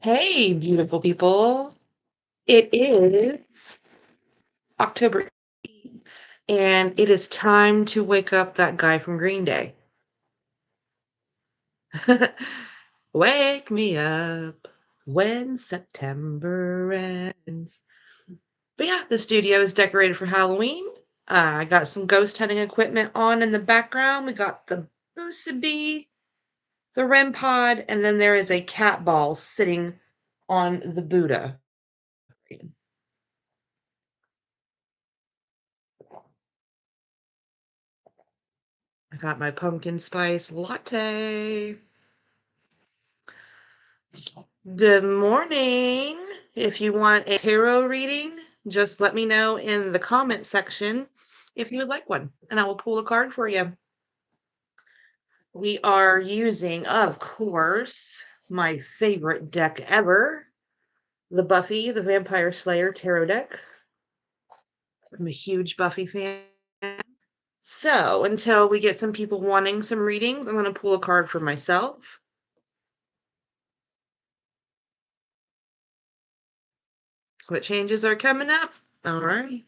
Hey, beautiful people. It is October, and it is time to wake up that guy from Green Day. Wake me up when September ends. But yeah, the studio is decorated for Halloween. I got some ghost hunting equipment on in the background. We got the Boosabee, the REM pod, and then there is a cat ball sitting on the Buddha. I got my pumpkin spice latte. Good morning. If you want a tarot reading, just let me know in the comment section if you would like one, and I will pull a card for you. We are using, of course, my favorite deck ever, the Buffy the Vampire Slayer tarot deck. I'm a huge Buffy fan. So, until we get some people wanting some readings, I'm going to pull a card for myself. What changes are coming up? All right.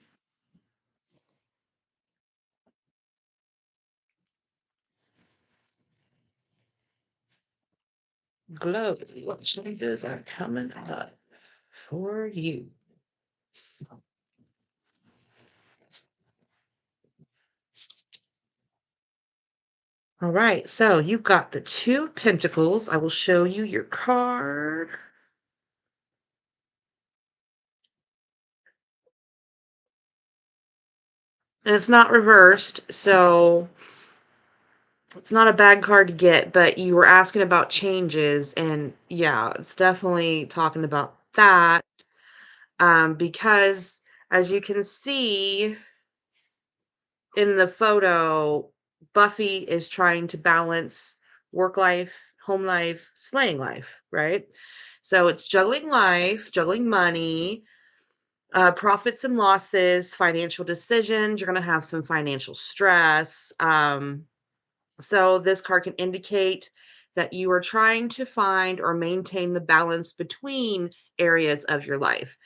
Glow, what changes are coming up for you? All right, so you've got the Two of Pentacles. I will show you your card. And it's not reversed, so it's not a bad card to get, but you were asking about changes, and yeah, it's definitely talking about that. Because as you can see in the photo, Buffy is trying to balance work life, home life, slaying life, right? So it's juggling life, juggling money, profits and losses, financial decisions. You're going to have some financial stress. So this card can indicate that you are trying to find or maintain the balance between areas of your life.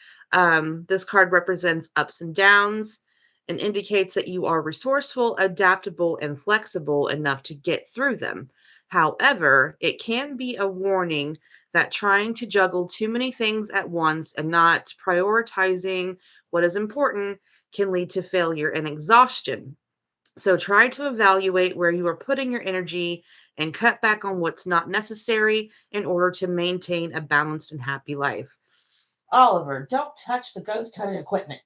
This card represents ups and downs and indicates that you are resourceful, adaptable, and flexible enough to get through them. However, it can be a warning that trying to juggle too many things at once and not prioritizing what is important can lead to failure and exhaustion. So try to evaluate where you are putting your energy and cut back on what's not necessary in order to maintain a balanced and happy life. Oliver, don't touch the ghost hunting equipment.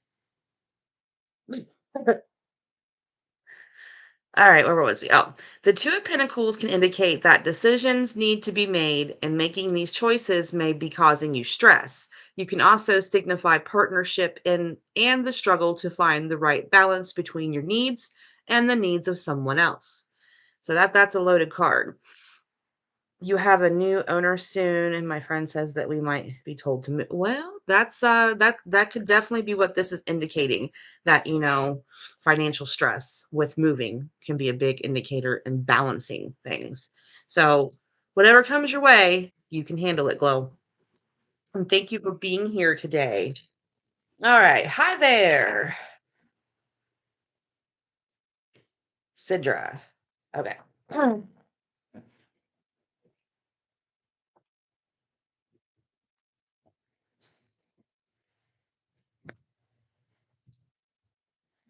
All right, where was we? Oh, the Two of Pentacles can indicate that decisions need to be made, and making these choices may be causing you stress. You can also signify partnership and the struggle to find the right balance between your needs and the needs of someone else. So that's a loaded card. You have a new owner soon, and my friend says that we might be told to move. Well, that could definitely be what this is indicating, that financial stress with moving can be a big indicator in balancing things. So whatever comes your way, you can handle it, Glow. And thank you for being here today. All right. Hi there, Sidra. Okay.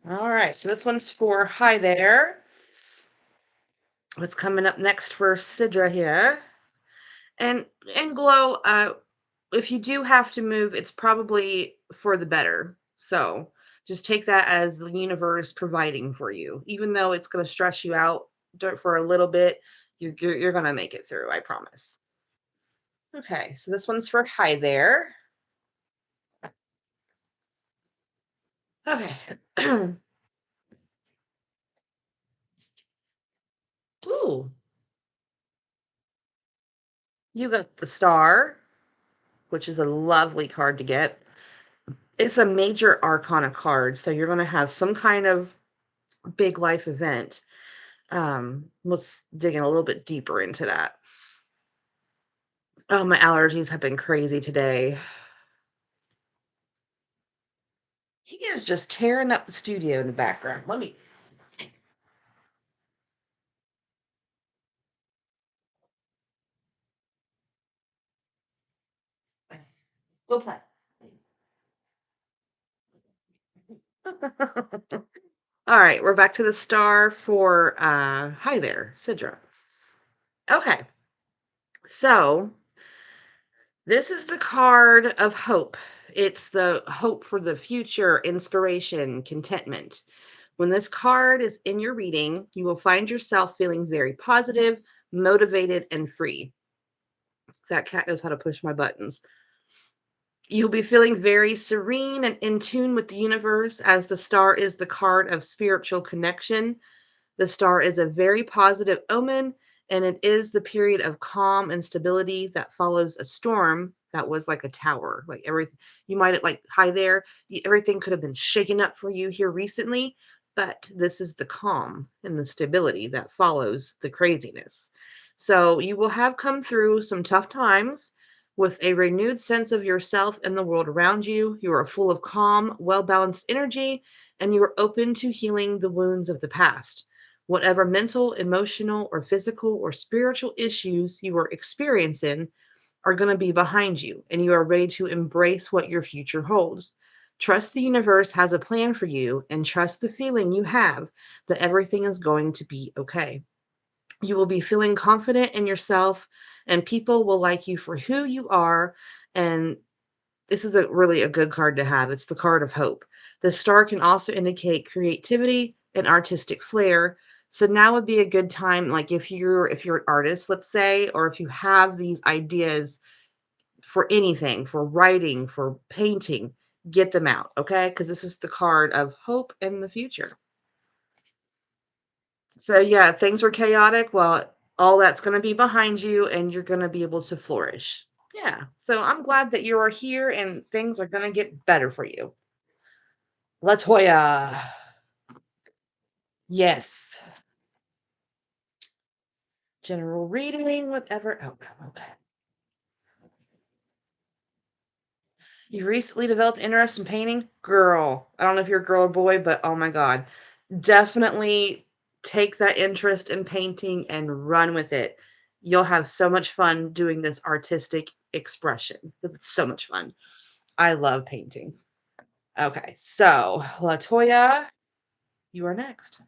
All right. So this one's for hi there. What's coming up next for Sidra here? And and Glow, if you do have to move, it's probably for the better. So just take that as the universe providing for you. Even though it's going to stress you out for a little bit, you're going to make it through, I promise. Okay, so this one's for hi there. Okay. Ooh, you got the star, which is a lovely card to get. It's a major arcana card, so you're going to have some kind of big life event. Let's dig in a little bit deeper into that. Oh, my allergies have been crazy today. He is just tearing up the studio in the background. Let me go play. All right, we're back to the star for hi there, Sidra. Okay, so this is the card of hope. It's the hope for the future, inspiration, contentment. When this card is in your reading, you will find yourself feeling very positive, motivated, and free. That cat knows how to push my buttons. You'll be feeling very serene and in tune with the universe, as the star is the card of spiritual connection. The star is a very positive omen, and it is the period of calm and stability that follows a storm that was like a tower. Like everything, you might have, like, hi there, everything could have been shaken up for you here recently, but this is the calm and the stability that follows the craziness. So you will have come through some tough times with a renewed sense of yourself and the world around you. You are full of calm, well balanced energy, and you are open to healing the wounds of the past. Whatever mental, emotional, or physical or spiritual issues you are experiencing are going to be behind you, and you are ready to embrace what your future holds. Trust the universe has a plan for you, and trust the feeling you have that everything is going to be okay. You will be feeling confident in yourself, and people will like you for who you are. And this is a really a good card to have. It's the card of hope. The star can also indicate creativity and artistic flair. So now would be a good time, like if you're an artist, let's say, or if you have these ideas for anything, for writing, for painting, get them out, okay? Because this is the card of hope in the future. So yeah, things were chaotic. Well, all that's going to be behind you, and you're going to be able to flourish. Yeah. So I'm glad that you are here, and things are going to get better for you. Latoya. Yes. General reading, whatever outcome. Okay. You recently developed interest in painting? Girl. I don't know if you're a girl or boy, but oh my God. Definitely take that interest in painting and run with it. You'll have so much fun doing this artistic expression. It's so much fun. I love painting. Okay, so Latoya, you are next.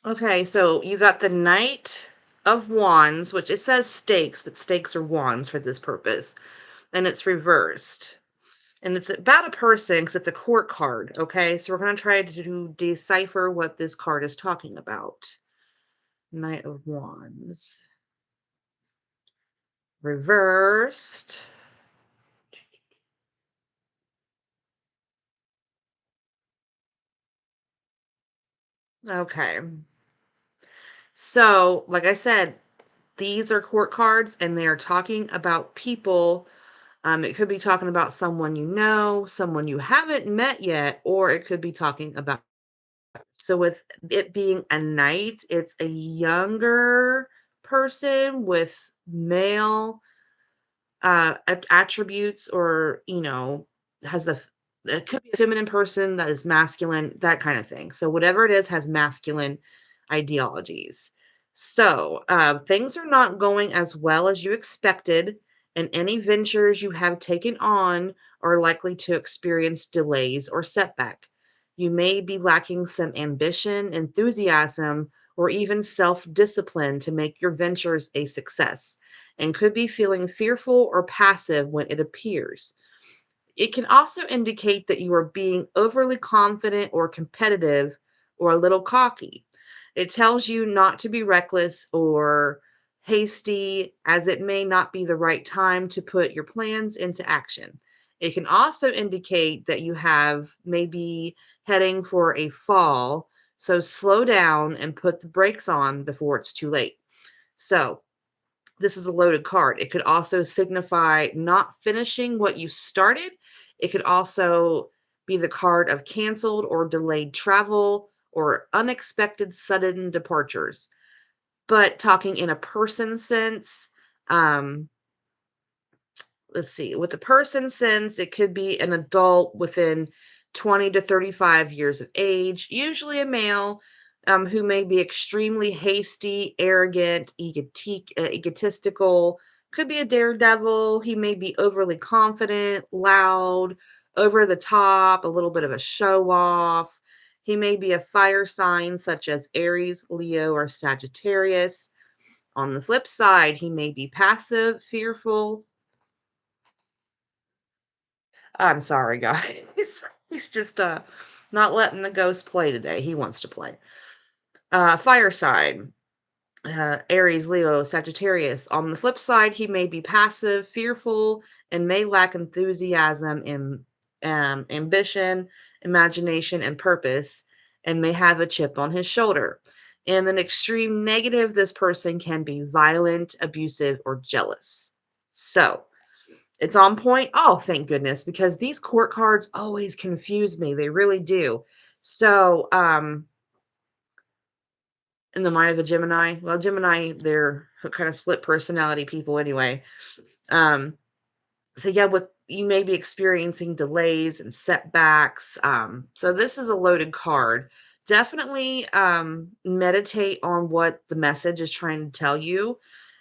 Okay, so you got the Knight of Wands, which it says stakes, but stakes are wands for this purpose, and it's reversed. And it's about a person because it's a court card. Okay, so we're going to try to decipher what this card is talking about. Knight of Wands. Reversed. Okay. So, like I said, these are court cards and they are talking about people. It could be talking about someone you know, someone you haven't met yet, or it could be talking about. So, with it being a knight, it's a younger person with male attributes, or has it could be a feminine person that is masculine, that kind of thing. So whatever it is has masculine ideologies. So things are not going as well as you expected, and any ventures you have taken on are likely to experience delays or setback. You may be lacking some ambition, enthusiasm, or even self-discipline to make your ventures a success, and could be feeling fearful or passive when it appears. It can also indicate that you are being overly confident or competitive, or a little cocky. It tells you not to be reckless or hasty, as it may not be the right time to put your plans into action. It can also indicate that you have maybe heading for a fall. So slow down and put the brakes on before it's too late. So this is a loaded card. It could also signify not finishing what you started. It could also be the card of canceled or delayed travel or unexpected sudden departures. But talking in a person sense, um, let's see, with the person sense, it could be an adult within 20 to 35 years of age, usually a male, who may be extremely hasty, arrogant, egotistical, could be a daredevil. He may be overly confident, loud, over the top, a little bit of a show off. He may be a fire sign such as Aries, Leo, or Sagittarius. On the flip side, he may be passive, fearful. I'm sorry, guys. He's just not letting the ghost play today. He wants to play. Fire sign. Aries, Leo, Sagittarius. On the flip side, he may be passive, fearful, and may lack enthusiasm, ambition, imagination, and purpose, and may have a chip on his shoulder. In an extreme negative, this person can be violent, abusive, or jealous. So, it's on point. Oh, thank goodness, because these court cards always confuse me. They really do. So, in the mind of a Gemini, well, Gemini, they're kind of split personality people anyway. Um, so yeah, with you may be experiencing delays and setbacks. So this is a loaded card. Definitely meditate on what the message is trying to tell you,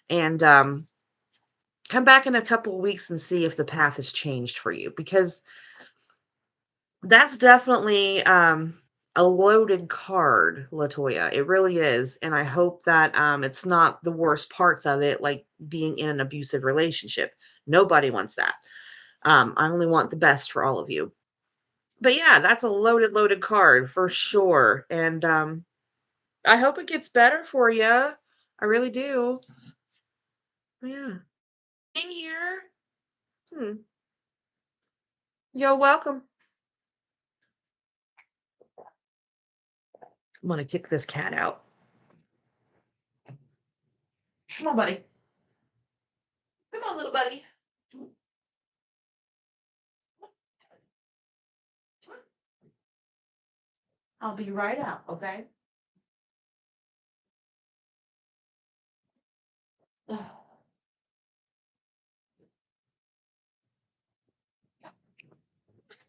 and come back in a couple of weeks and see if the path has changed for you, because that's definitely a loaded card, Latoya. It really is. And I hope that it's not the worst parts of it, like being in an abusive relationship. Nobody wants that. I only want the best for all of you. But yeah, that's a loaded, loaded card for sure. And I hope it gets better for you. I really do. Yeah. In here. Hmm. You're welcome. I'm gonna kick this cat out. Come on, buddy. Come on, little buddy. I'll be right out, okay?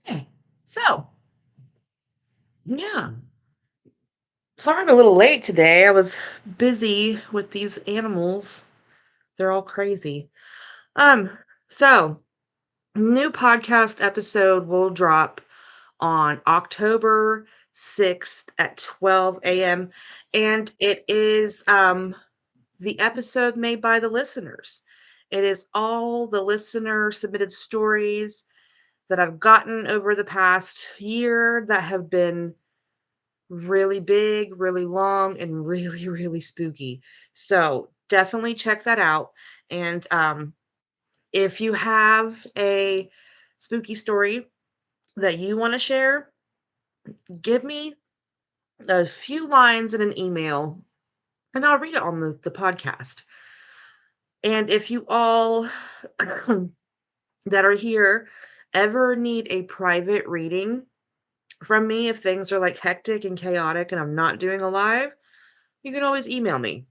Okay. So, yeah. Sorry I'm a little late today. I was busy with these animals. They're all crazy. Um, so new podcast episode will drop on October 6th at 12 a.m. And it is the episode made by the listeners. It is all the listener submitted stories that I've gotten over the past year that have been really big, really long, and really, really spooky. So definitely check that out. And if you have a spooky story that you want to share, give me a few lines in an email and I'll read it on the podcast. And if you all that are here ever need a private reading from me, if things are like hectic and chaotic and I'm not doing a live, you can always email me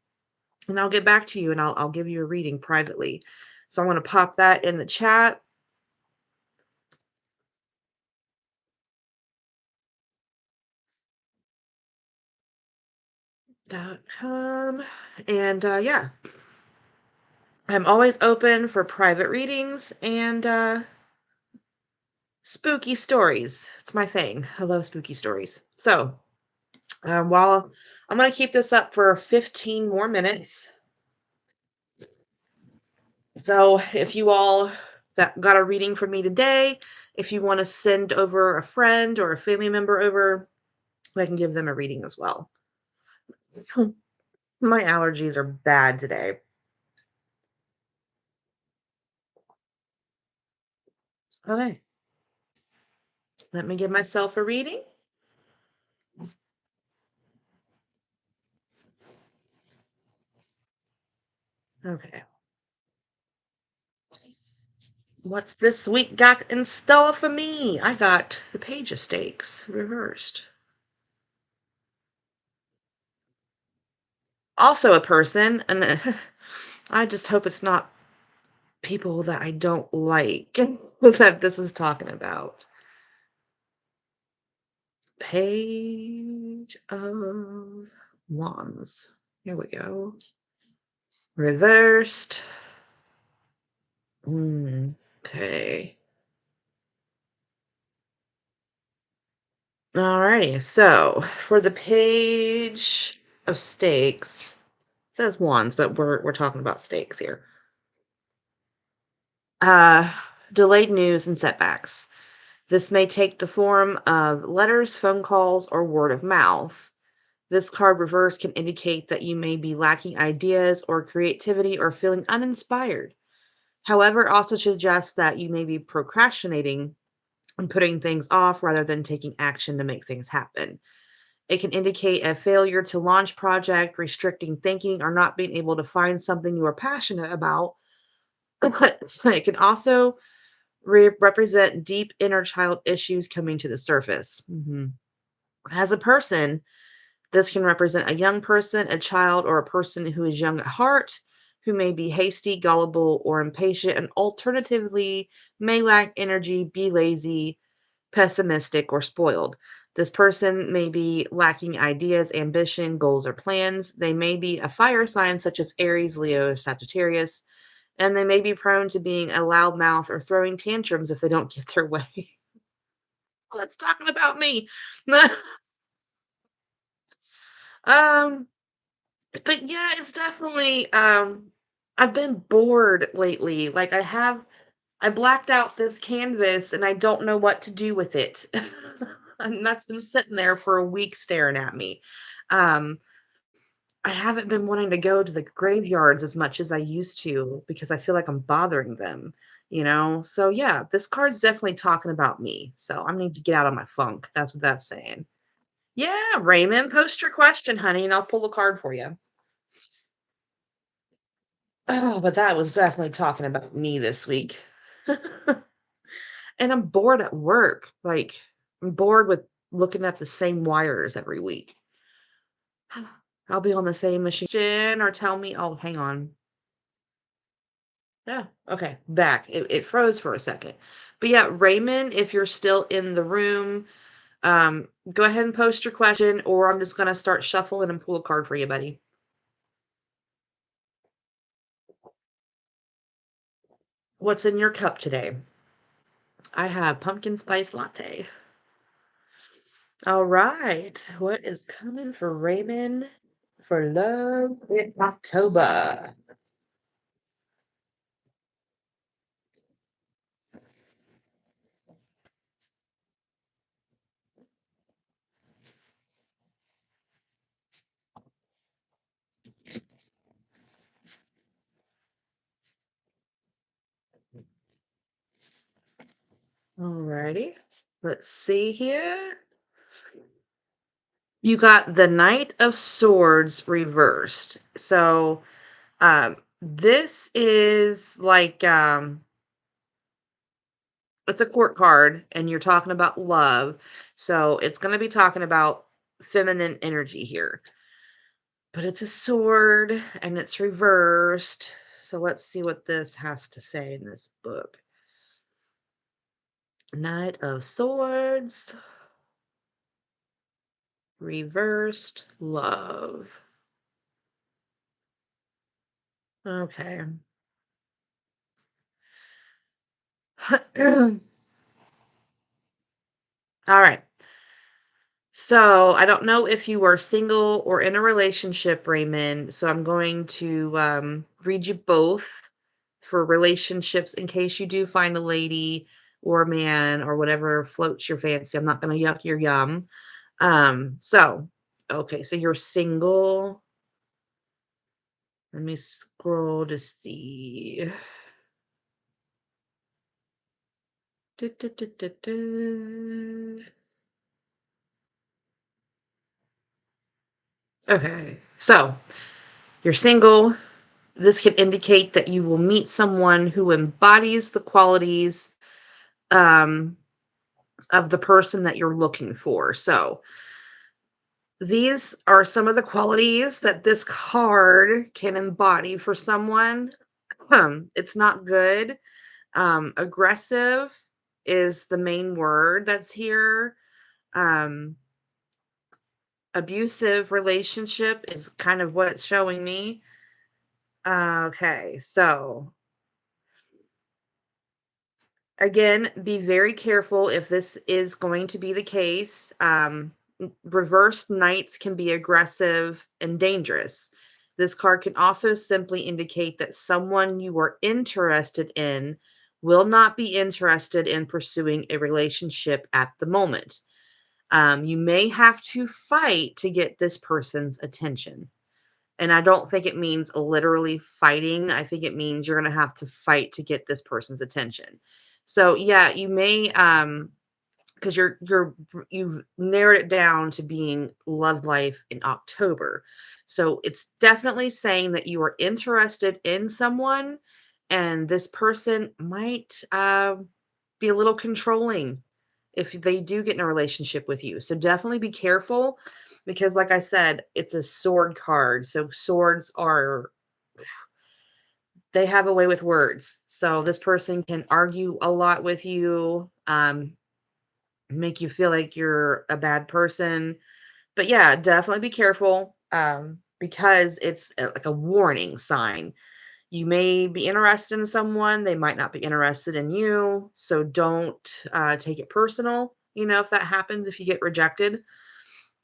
and I'll get back to you and I'll give you a reading privately. So I'm going to pop that in the chat. .com. And yeah, I'm always open for private readings and spooky stories. It's my thing. I love spooky stories. So while I'm going to keep this up for 15 more minutes. So if you all that got a reading from me today, if you want to send over a friend or a family member over, I can give them a reading as well. My allergies are bad today. Okay, let me give myself a reading. Okay. Nice. What's this week got in store for me? I got the Page of Stakes reversed. Also a person, and I just hope it's not people that I don't like that this is talking about. Page of Wands. Here we go. Reversed. Okay. Alrighty. So for the Page of Stakes, it says wands, but we're talking about stakes here. Uh, Delayed news and setbacks. This may take the form of letters, phone calls, or word of mouth. This card reverse can indicate that you may be lacking ideas or creativity or feeling uninspired. However, it also suggests that you may be procrastinating and putting things off rather than taking action to make things happen. It can indicate a failure to launch project, restricting thinking, or not being able to find something you are passionate about. It can also represent deep inner child issues coming to the surface. As a person, this can represent a young person, a child, or a person who is young at heart, who may be hasty, gullible, or impatient, and alternatively may lack energy, be lazy, pessimistic, or spoiled. This person may be lacking ideas, ambition, goals, or plans. They may be a fire sign such as Aries, Leo, or Sagittarius, and they may be prone to being a loudmouth or throwing tantrums if they don't get their way. Well, that's talking about me. um, but yeah, it's definitely I've been bored lately. Like I blacked out this canvas and I don't know what to do with it. And that's been sitting there for a week staring at me. Um, I haven't been wanting to go to the graveyards as much as I used to because I feel like I'm bothering them, you know? So yeah, this card's definitely talking about me. So I need to get out of my funk. That's what that's saying. Yeah, Raymond, post your question, honey, and I'll pull a card for you. Oh, but that was definitely talking about me this week. And I'm bored at work. Like, I'm bored with looking at the same wires every week. I'll be on the same machine or tell me, oh, hang on. Yeah. Okay. Back. It froze for a second. But yeah, Raymond, if you're still in the room, go ahead and post your question, or I'm just gonna start shuffling and pull a card for you, buddy. What's in your cup today? I have pumpkin spice latte. All right. What is coming for Raymond for love in October? Alrighty. Let's see here. You got the Knight of Swords reversed. So, this is like it's a court card and you're talking about love. So, it's going to be talking about feminine energy here. But it's a sword and it's reversed. So, let's see what this has to say in this book. Knight of Swords, reversed love. Okay. All right. So I don't know if you are single or in a relationship, Raymond. So I'm going to read you both for relationships in case you do find a lady or a man or whatever floats your fancy. I'm not going to yuck your yum. So, okay, so you're single. Let me scroll to see. Du- du- du- du- du. Okay, so you're single. This can indicate that you will meet someone who embodies the qualities um, of the person that you're looking for. So, these are some of the qualities that this card can embody for someone. It's not good. Aggressive is the main word that's here. Um, Abusive relationship is kind of what it's showing me. Okay, so again, be very careful if this is going to be the case. Reversed knights can be aggressive and dangerous. This card can also simply indicate that someone you are interested in will not be interested in pursuing a relationship at the moment. You may have to fight to get this person's attention. And I don't think it means literally fighting. I think it means you're gonna have to fight to get this person's attention. So yeah, you may because you've narrowed it down to being love life in October. So it's definitely saying that you are interested in someone and this person might be a little controlling if they do get in a relationship with you. So definitely be careful because like I said, it's a sword card. So swords are they have a way with words. So this person can argue a lot with you, make you feel like you're a bad person. But yeah, definitely be careful because it's like a warning sign. You may be interested in someone, they might not be interested in you. So don't take it personal, if that happens, if you get rejected.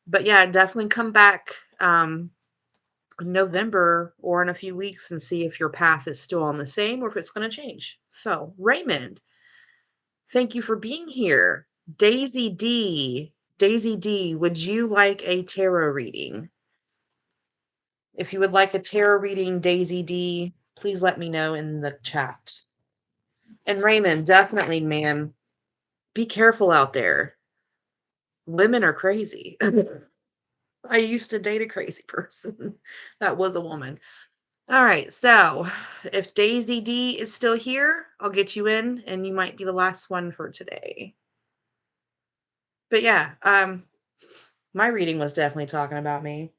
But yeah, definitely come back in November or in a few weeks and see if your path is still on the same or if it's going to change. So, Raymond, thank you for being here. Daisy D. Daisy D, would you like a tarot reading? If you would like a tarot reading, Daisy D, please let me know in the chat. And Raymond, definitely, man, be careful out there. Women are crazy. I used to date a crazy person that was a woman. All right, so if Daisy D is still here, I'll get you in and you might be the last one for today. But yeah, my reading was definitely talking about me.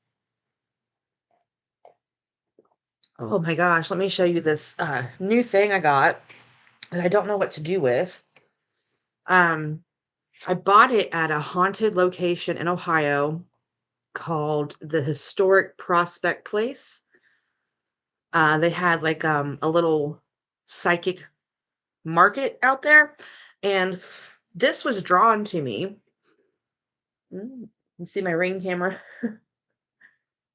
Oh my gosh, let me show you this new thing I got that I don't know what to do with. Um, I bought it at a haunted location in Ohio called the Historic Prospect Place. They had like a little psychic market out there, and this was drawn to me. You see my ring camera?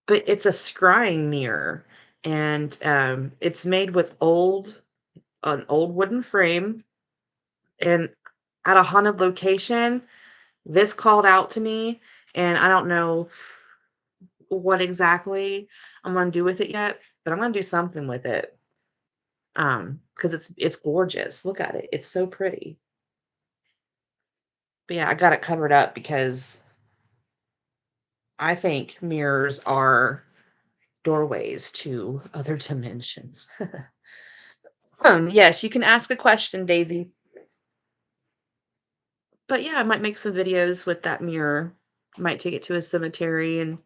But it's a scrying mirror, and it's made with an old wooden frame, and at a haunted location, this called out to me, and I don't know what exactly I'm gonna do with it yet, but I'm gonna do something with it. Because it's gorgeous. Look at it. It's so pretty. But yeah, I got it covered up because I think mirrors are doorways to other dimensions. Yes, you can ask a question, Daisy. But yeah, I might make some videos with that mirror. Might take it to a cemetery and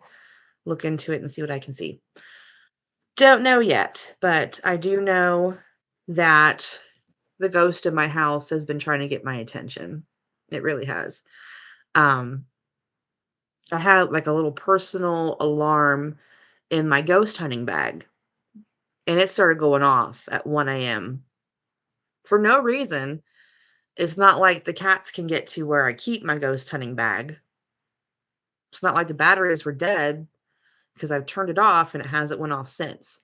look into it and see what I can see. Don't know yet, but I do know that the ghost in my house has been trying to get my attention. It really has. Um, I had like a little personal alarm in my ghost hunting bag, and it started going off at 1 a.m. for no reason. It's not like the cats can get to where I keep my ghost hunting bag. It's not like the batteries were dead because I've turned it off and it hasn't went off since.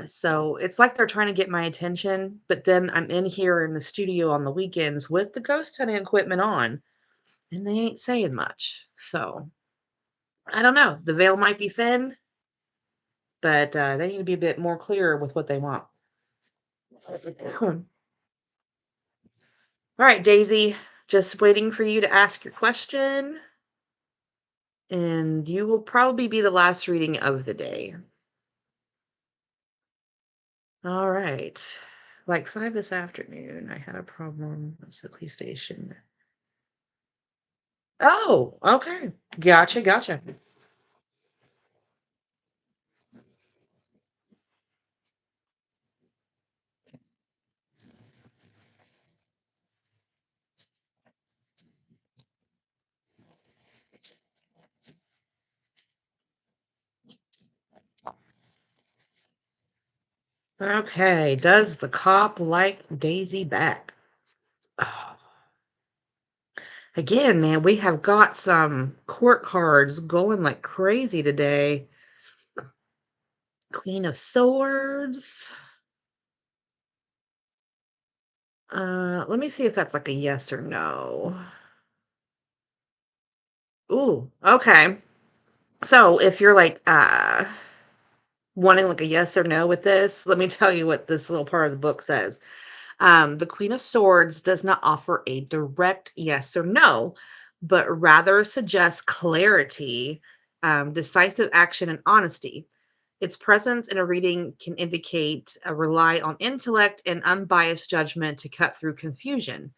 So it's like they're trying to get my attention, but then I'm in here in the studio on the weekends with the ghost hunting equipment on, and they ain't saying much. So I don't know. The veil might be thin, but they need to be a bit more clear with what they want. All right, Daisy, just waiting for you to ask your question, and you will probably be the last reading of the day. All right. Like 5 this afternoon, I had a problem. It's the police station. Oh, okay. Gotcha, gotcha. Okay. Does the cop like Daisy back? Oh, again, man, we have got some court cards going like crazy today. Queen of Swords. Let me see if that's like a yes or no. Ooh, okay. So if you're like wanting like a yes or no with this, let me tell you what this little part of the book says. The Queen of Swords does not offer a direct yes or no, but rather suggests clarity, decisive action, and honesty. Its presence in a reading can indicate a rely on intellect and unbiased judgment to cut through confusion.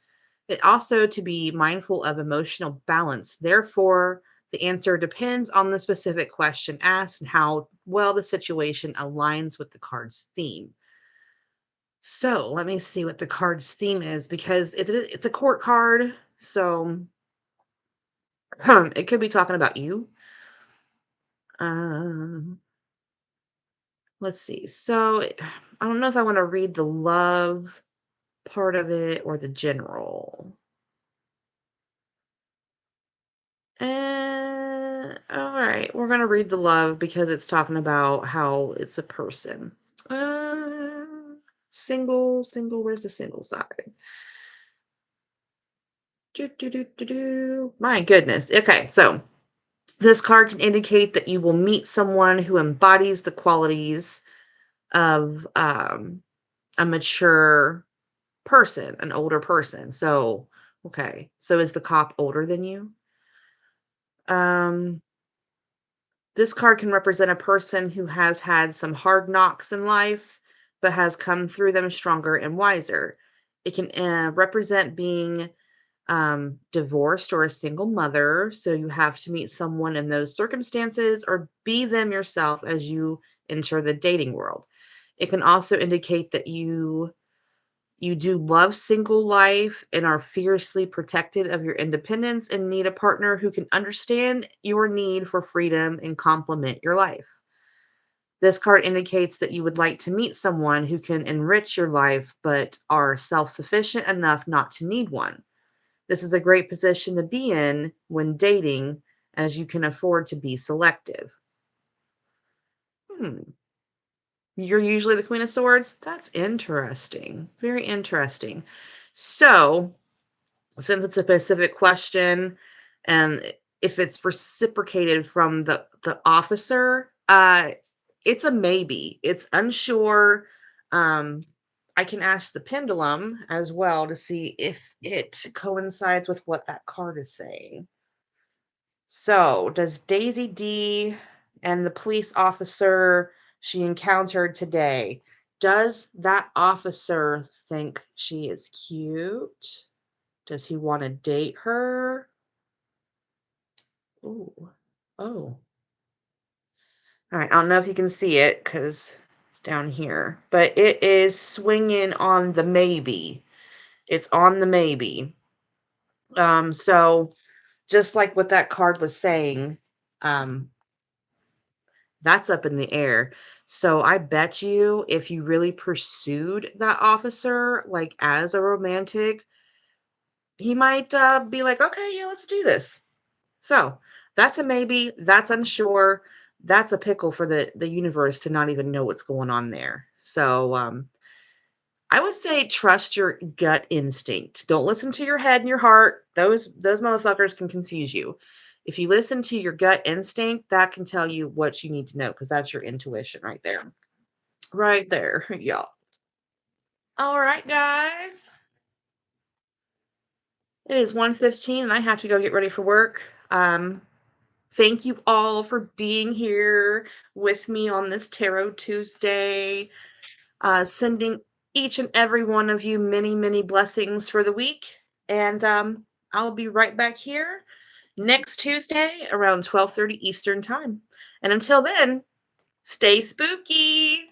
It also to be mindful of emotional balance. Therefore, the answer depends on the specific question asked and how well the situation aligns with the card's theme. So let me see what the card's theme is because it's a court card. So it could be talking about you. Um, let's see. I don't know if I want to read the love part of it or the general. All right, we're gonna read the love because it's talking about how it's a person. Uh, single. Where's the single side? My goodness. Okay, so this card can indicate that you will meet someone who embodies the qualities of a mature person, an older person. So, okay. So is the cop older than you? Um, this card can represent a person who has had some hard knocks in life, but has come through them stronger and wiser. It can represent being divorced or a single mother. So you have to meet someone in those circumstances or be them yourself as you enter the dating world. It can also indicate that you do love single life and are fiercely protected of your independence and need a partner who can understand your need for freedom and complement your life. This card indicates that you would like to meet someone who can enrich your life but are self sufficient enough not to need one. This is a great position to be in when dating, as you can afford to be selective. Hmm. You're usually the Queen of Swords? That's interesting. Very interesting. So, since it's a specific question, and if it's reciprocated from the officer, it's a maybe. It's unsure. Um, I can ask the pendulum as well to see if it coincides with what that card is saying. So, does Daisy D and the police officer she encountered today, does that officer think she is cute? Does he want to date her? Ooh. Oh. All right. I don't know if you can see it because it's down here, but it is swinging on the maybe. It's on the maybe. So just like what that card was saying, um, that's up in the air. So I bet you if you really pursued that officer, like as a romantic, he might be like, okay, yeah, let's do this. So that's a maybe. That's unsure. That's a pickle for the universe to not even know what's going on there. So I would say trust your gut instinct. Don't listen to your head and your heart. Those motherfuckers can confuse you. If you listen to your gut instinct, that can tell you what you need to know because that's your intuition right there. Right there. Yeah. All right, guys. It is 1:15 and I have to go get ready for work. Thank you all for being here with me on this Tarot Tuesday. Sending each and every one of you many, many blessings for the week. And I'll be right back here next Tuesday around 12:30 Eastern Time. And until then, stay spooky.